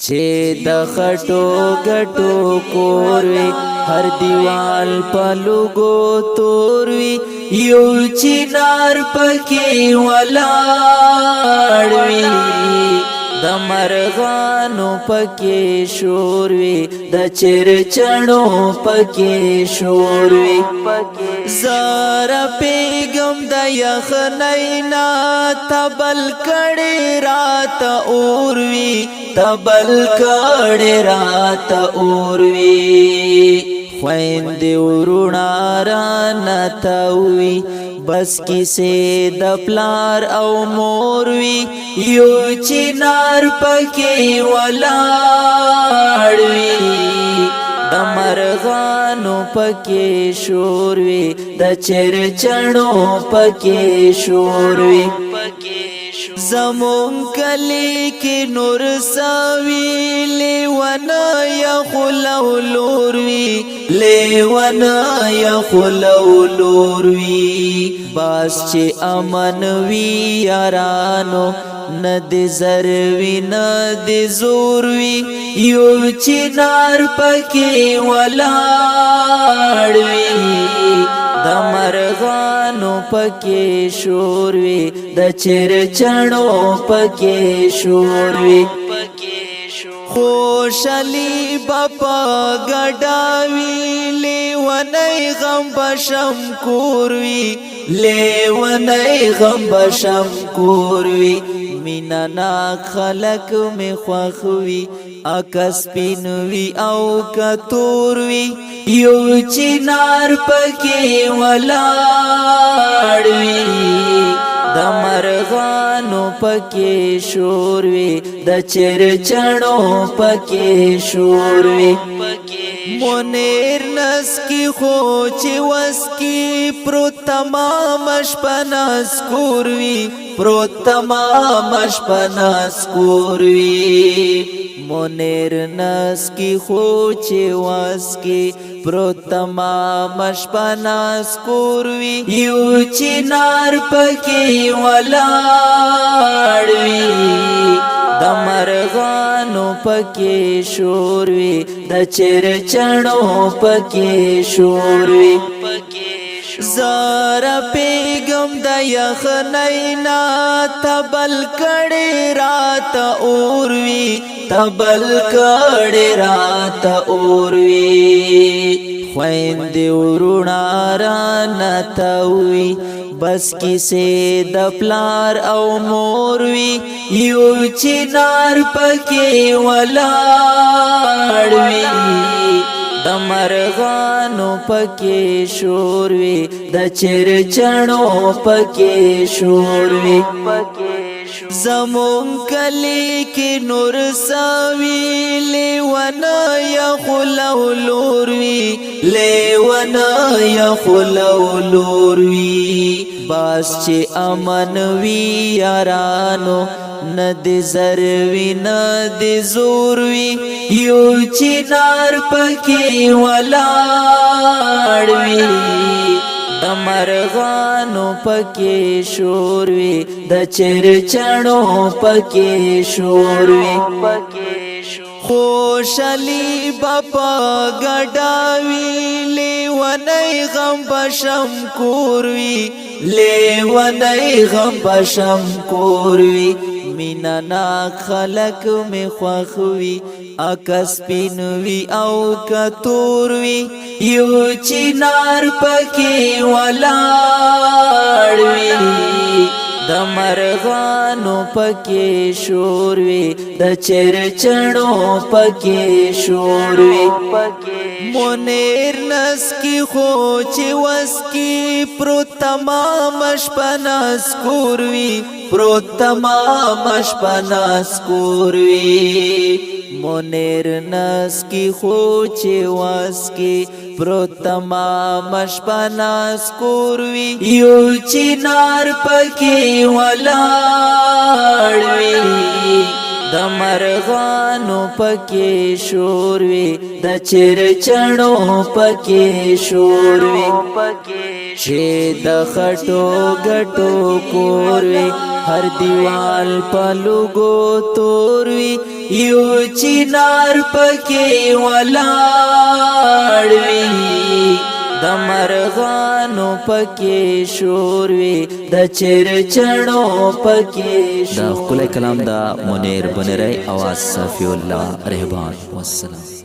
چې د خټو ګټو کور وي هر دیوال پلوګو تور وي یو چنار پکې ولاړ وي د مرغانو پکې شور وي د چرچڼو پکې شور وي زارا پیغام د یخنینا تبل کړي رات اور وي تبل کړي رات اور وي خويند ورونا رانا تاوي بس کیسه د پلار او مور وی یو چنار پکې ولاړ وی د مرغانو پکې شور وی د چرچڼو پکې شور وی زمون کلی کې نور ساوی لیوانا یا خلو لور وی لیوانا یا خلو لور وی باس چې امن وی یارانو ند زر وی ند زور وی یو چنار پکې ولاړ وی د مرغانو پکې شور وی د چرچڼو پکې شور وی خوشالي باپا گډاوي لیونی غم بشم کوروي لیونی غم بشم کوروي مینا نا خلق می خوخوي اکس پینوي او کتوروي یو چنار پکې ولاړ وي د مرغانو پکې شور وي د چرچڼو پکې شور وي منیر نس کی خو چې وس کی پرو تمام شپناس کوروي پرو تمام شپناس کوروي منیر نس کی خو چې وس کی پرو تمام شپناس کوروي یو چنار پکې ولاړ وي د مرغانو پکې شور وي د چرچڼو پکې شور وي زارا پیغام د یخنینا تبل کړي رات اور وي تبل کړي رات اور وي خويند ورونا رانا تاوي بس کیسه د پلار او مور وی یو چنار پکې ولاړ وی د مرغانو پکې شور وی د چرچڼو پکې شور وی زمون کلی کې نور ساوی لیوانا یا خلو لور وی لیوانا یا خلو لور وی باس چې امن وی یارانو ند زر وی ند زور وی یو چنار پکې ولاړ وی د مرغانو پکې شور وي د چرچڼو پکې شور وي خوشالي باپا گډاوي لیونی غم بشم کوروي لیونی غم بشم کوروي مینا نا خلق می خوخوي اکس پینوي او کتوروي یو چنار پکې ولاړ وي د مرغانو پکې شور وي د چرچڼو پکې شور وي منیر نس کی خو چې وس کی پرو تمام شپناس کوروي پرو تمام شپناس کوروي منیر نس کی خو چې واس کی پرو تمام شپناس کوروي یو چنار پکې ولاړ وي د مرغانو پکې شور وي د چرچڼو پکې شور وي چې د خټو ګټو کور وي هر دیوال پلوګو تور وي یو چنار پکې ولاړ وي د مرغانو پکې شور وي د چرچڼو پکې شور. دا ښکلی کلام دا منیر بنری اواز صافی الله رهبان. والسلام.